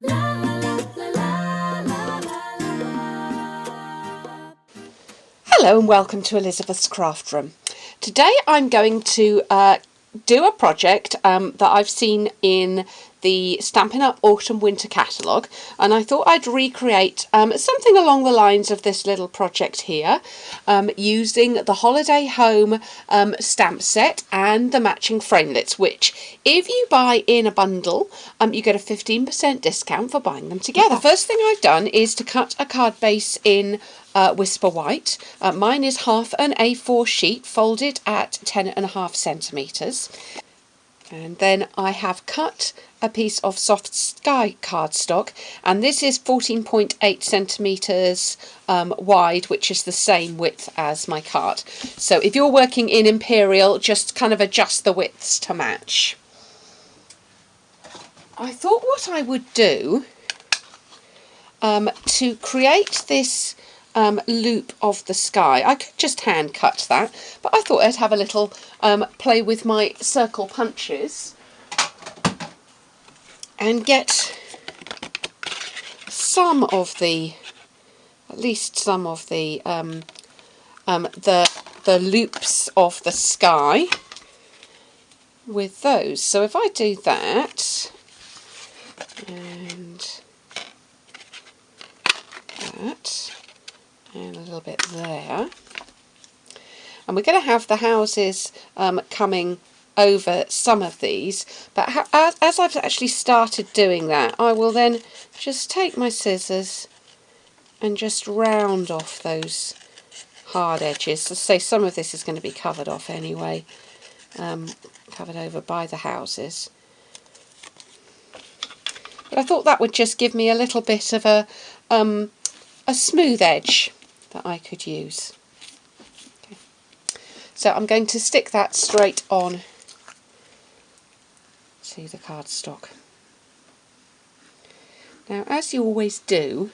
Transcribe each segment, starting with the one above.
Hello and welcome to Elizabeth's Craft Room. Today I'm going to do a project that I've seen in the Stampin' Up! Autumn Winter Catalogue, and I thought I'd recreate something along the lines of this little project here, using the Holiday Home stamp set and the matching framelits, which if you buy in a bundle you get a 15% discount for buying them together. The first thing I've done is to cut a card base in Whisper White. Mine is half an A4 sheet folded at 10.5 centimetres. And then I have cut a piece of soft sky cardstock, and this is 14.8 centimetres wide, which is the same width as my card. So if you're working in Imperial, just kind of adjust the widths to match. I thought what I would do to create this loop of the sky, I could just hand cut that, but I thought I'd have a little play with my circle punches and get some of the, at least some of the loops of the sky with those. So if I do that and that and a little bit there, and we're going to have the houses coming over some of these, but as I've actually started doing that, I will then just take my scissors and just round off those hard edges. So say some of this is going to be covered off anyway, covered over by the houses, but I thought that would just give me a little bit of a smooth edge that I could use. Okay. So I'm going to stick that straight on to the cardstock. Now, as you always do,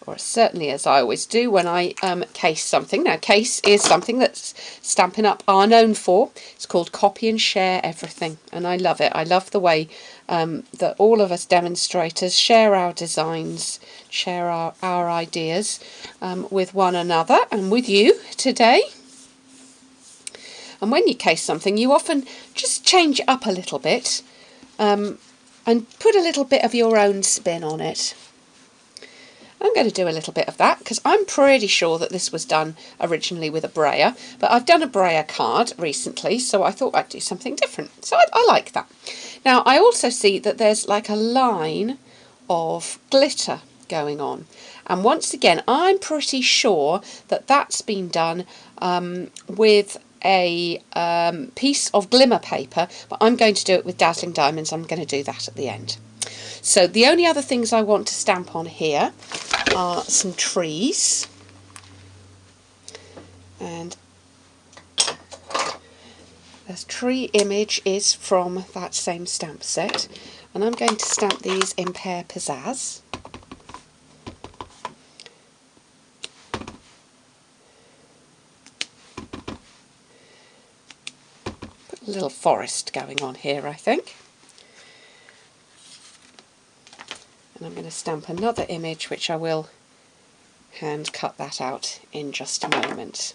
or certainly as I always do when I case something. Now, case is something that Stampin' Up! Are known for. It's called Copy and Share Everything, and I love it. I love the way that all of us demonstrators share our designs, share our ideas with one another and with you today. And when you case something, you often just change it up a little bit and put a little bit of your own spin on it. I'm going to do a little bit of that because I'm pretty sure that this was done originally with a brayer, but I've done a brayer card recently, so I thought I'd do something different. So I like that. Now, I also see that there's like a line of glitter going on, and once again I'm pretty sure that that's been done with a piece of glimmer paper, but I'm going to do it with dazzling diamonds. I'm going to do that at the end. So the only other things I want to stamp on here are some trees, and this tree image is from that same stamp set, and I'm going to stamp these in Pear Pizzazz. Put a little forest going on here, I think. And I'm going to stamp another image, which I will hand cut that out in just a moment.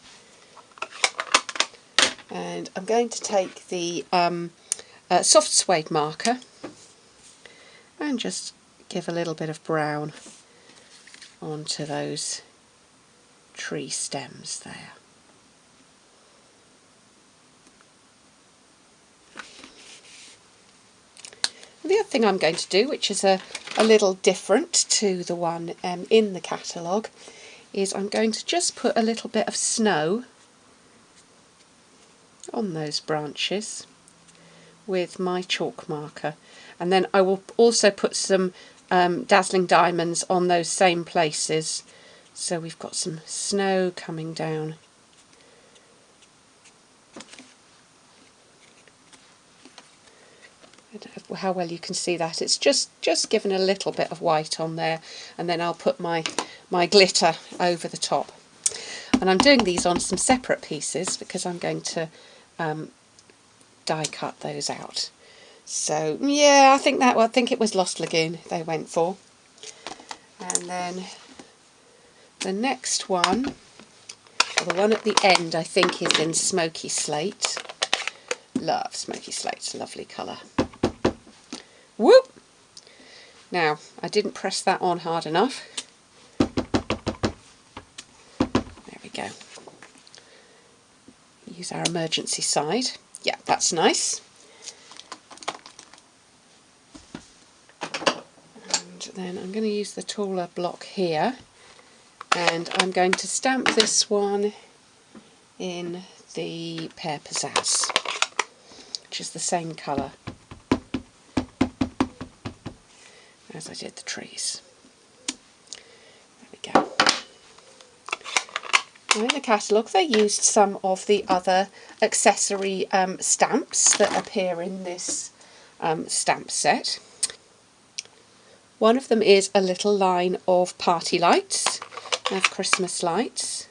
And I'm going to take the soft suede marker and just give a little bit of brown onto those tree stems there. The other thing I'm going to do, which is a little different to the one in the catalogue, is I'm going to just put a little bit of snow on those branches with my chalk marker, and then I will also put some dazzling diamonds on those same places, so we've got some snow coming down. I don't know how well you can see that. It's just given a little bit of white on there, and then I'll put my glitter over the top. And I'm doing these on some separate pieces because I'm going to die cut those out. So yeah, I think it was Lost Lagoon they went for. And then the next one, or the one at the end, I think is in Smoky Slate. Love Smoky Slate, it's a lovely colour. Whoop! Now, I didn't press that on hard enough. There we go. Use our emergency side. Yeah, that's nice. And then I'm going to use the taller block here, and I'm going to stamp this one in the Pear Pizzazz, which is the same colour as I did the trees. There we go. Now in the catalogue they used some of the other accessory stamps that appear in this stamp set. One of them is a little line of party lights, of Christmas lights,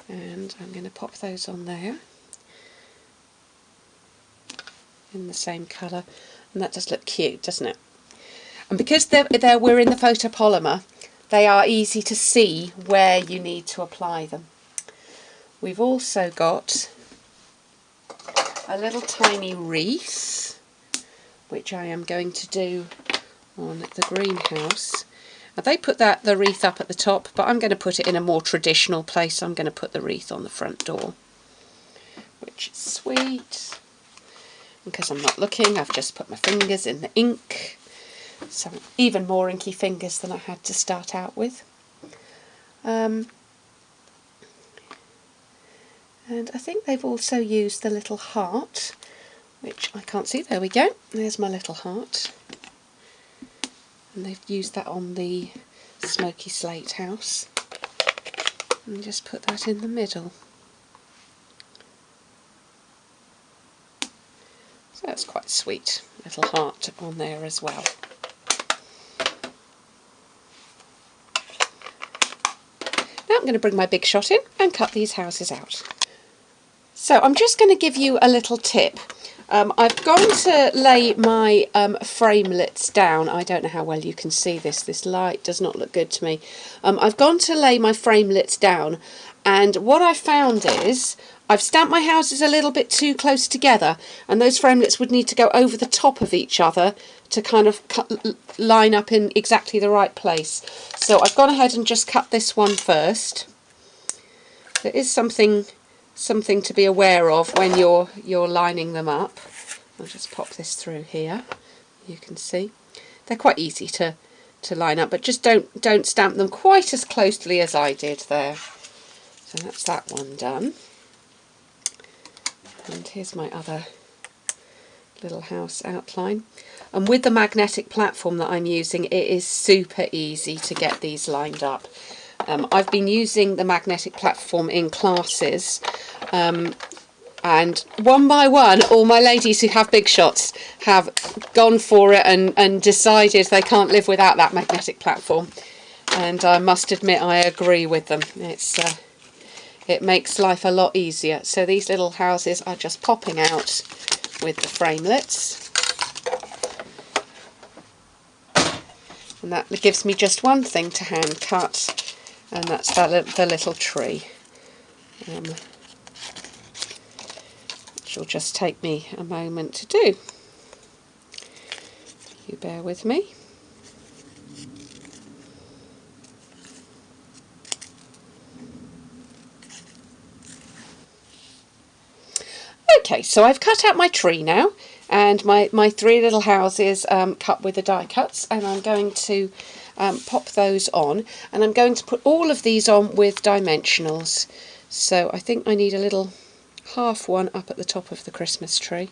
and I'm going to pop those on there in the same colour, and that does look cute, doesn't it? And because we're in the photopolymer, they are easy to see where you need to apply them. We've also got a little tiny wreath, which I am going to do on the greenhouse. Now they put the wreath up at the top, but I'm going to put it in a more traditional place. I'm going to put the wreath on the front door, which is sweet. Because I'm not looking, I've just put my fingers in the ink. So even more inky fingers than I had to start out with. And I think they've also used the little heart, which I can't see. There we go. There's my little heart. And they've used that on the Smoky Slate house. And just put that in the middle. So that's quite sweet. Little heart on there as well. Now I'm going to bring my big shot in and cut these houses out. So I'm just going to give you a little tip. I've gone to lay my framelits down. I don't know how well you can see this. This light does not look good to me. I've gone to lay my framelits down, and what I found is I've stamped my houses a little bit too close together, and those framelits would need to go over the top of each other to kind of line up in exactly the right place. So I've gone ahead and just cut this one first. There is something to be aware of when you're lining them up. I'll just pop this through here. You can see they're quite easy to line up, but just don't stamp them quite as closely as I did there. So that's that one done. And here's my other little house outline. And with the magnetic platform that I'm using, it is super easy to get these lined up. I've been using the magnetic platform in classes, and one by one all my ladies who have big shots have gone for it and decided they can't live without that magnetic platform, and I must admit I agree with them. It makes life a lot easier. So these little houses are just popping out with the framelits. And that gives me just one thing to hand cut, and that's the little tree. Which will just take me a moment to do. You bear with me. Okay, so I've cut out my tree now, and my three little houses cut with the die cuts, and I'm going to pop those on, and I'm going to put all of these on with dimensionals. So I think I need a little half one up at the top of the Christmas tree,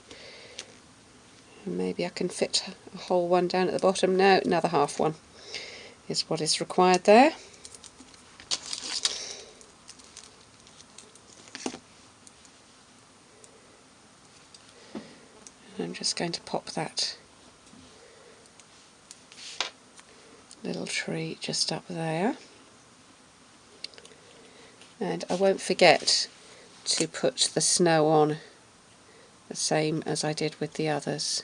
and maybe I can fit a whole one down at the bottom. No, another half one is what is required there. I'm just going to pop that little tree just up there, and I won't forget to put the snow on the same as I did with the others.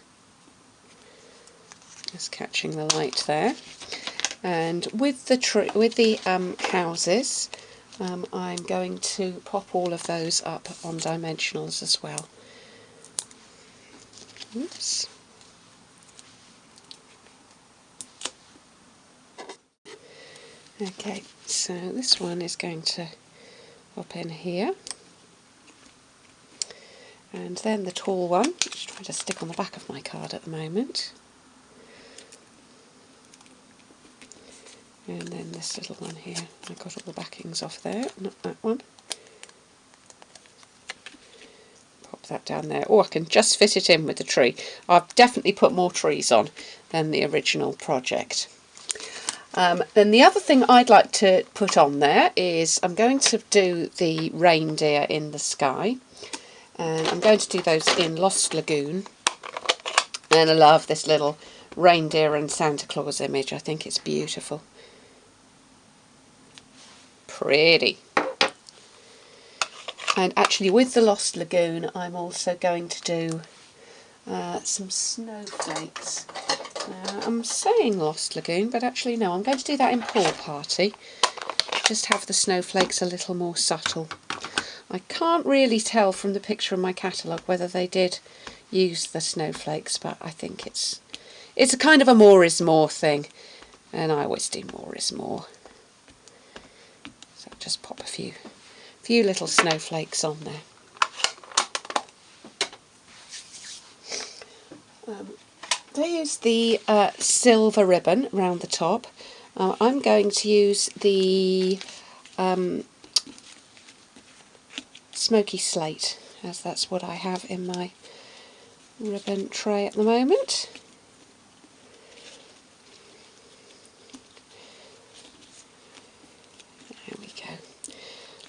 Just catching the light there. And with the houses, I'm going to pop all of those up on dimensionals as well. Oops. Okay, so this one is going to pop in here. And then the tall one, just trying to stick on the back of my card at the moment. And then this little one here, I got all the backings off there, not that one. Pop that down there. Oh, I can just fit it in with the tree. I've definitely put more trees on than the original project. Then the other thing I'd like to put on there is I'm going to do the reindeer in the sky. And I'm going to do those in Lost Lagoon. And I love this little reindeer and Santa Claus image. I think it's beautiful. Pretty. And actually with the Lost Lagoon I'm also going to do some snowflakes. I'm saying Lost Lagoon, but actually no, I'm going to do that in Pool Party. Just have the snowflakes a little more subtle. I can't really tell from the picture in my catalogue whether they did use the snowflakes, but I think it's a kind of a more is more thing, and I always do more is more. So I'll just pop a few little snowflakes on there. They use the silver ribbon around the top. I'm going to use the smoky slate, as that's what I have in my ribbon tray at the moment. There we go.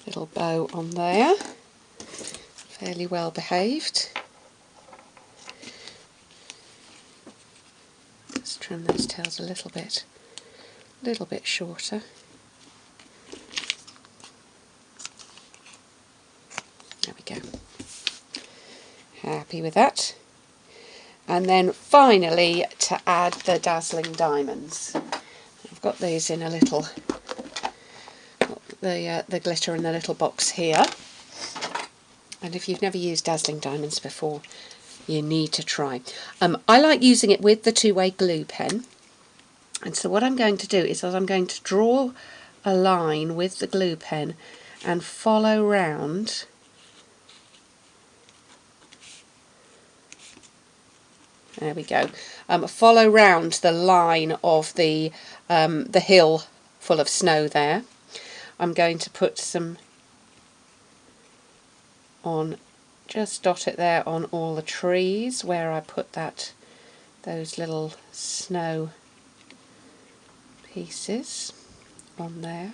Little bow on there. Fairly well behaved. Let's trim those tails a little bit shorter. There we go. Happy with that. And then finally to add the dazzling diamonds. I've got these in a little, the glitter in the little box here. And if you've never used dazzling diamonds before, you need to try. I like using it with the two-way glue pen. And so what I'm going to do is I'm going to draw a line with the glue pen and follow round there we go. Follow round the line of the hill full of snow there. I'm going to put some on, just dot it there on all the trees where I put those little snow pieces on there.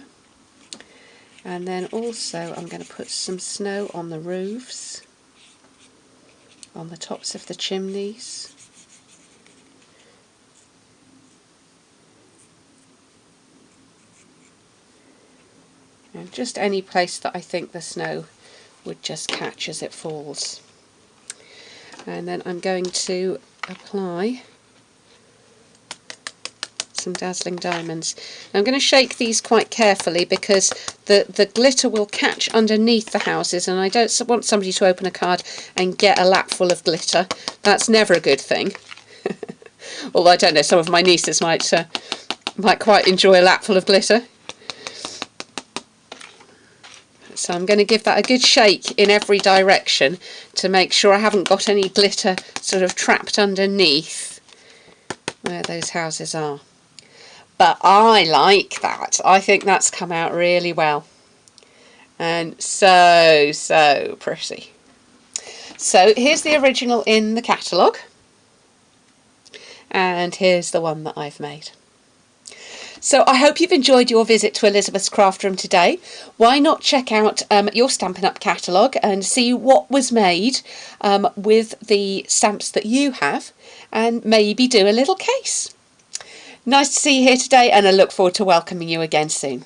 And then also I'm going to put some snow on the roofs, on the tops of the chimneys. And just any place that I think the snow would just catch as it falls. And then I'm going to apply some dazzling diamonds. Now I'm going to shake these quite carefully because the glitter will catch underneath the houses, and I don't want somebody to open a card and get a lap full of glitter. That's never a good thing. Although I don't know, some of my nieces might quite enjoy a lap full of glitter. So I'm going to give that a good shake in every direction to make sure I haven't got any glitter sort of trapped underneath where those houses are. But I like that. I think that's come out really well. And so pretty. So here's the original in the catalogue. And here's the one that I've made. So I hope you've enjoyed your visit to Elizabeth's Craft Room today. Why not check out your Stampin' Up catalogue and see what was made with the stamps that you have, and maybe do a little case. Nice to see you here today, and I look forward to welcoming you again soon.